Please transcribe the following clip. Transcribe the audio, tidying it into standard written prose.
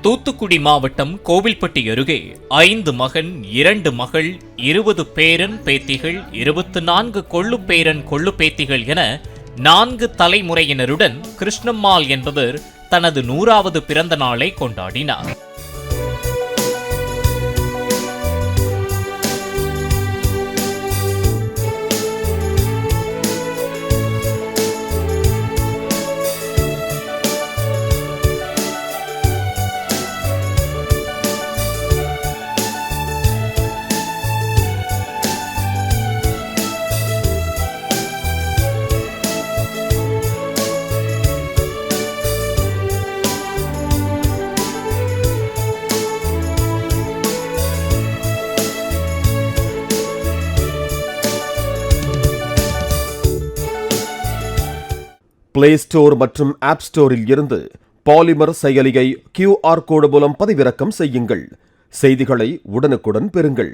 தூத்துக்குடி மாவட்டம் கோவில்பட்டி அருகே 5 மகன் 2 மகள் 20 பேரன் பேத்திகள் 24 கொள்ளு பேரன் கொள்ளு பேத்திகள் என 4 தலைமுறையினருடன் கிருஷ்ணம்மாள் என்பவர் தனது 100வது பிறந்த நாளை கொண்டாடினார். பிளே ஸ்டோர் மற்றும் ஆப் ஸ்டோரில் இருந்து பாலிமர் செயலியை QR கோடு மூலம் பதிவிறக்கம் செய்யுங்கள். செய்திகளை உடனுக்குடன் பெறுங்கள்.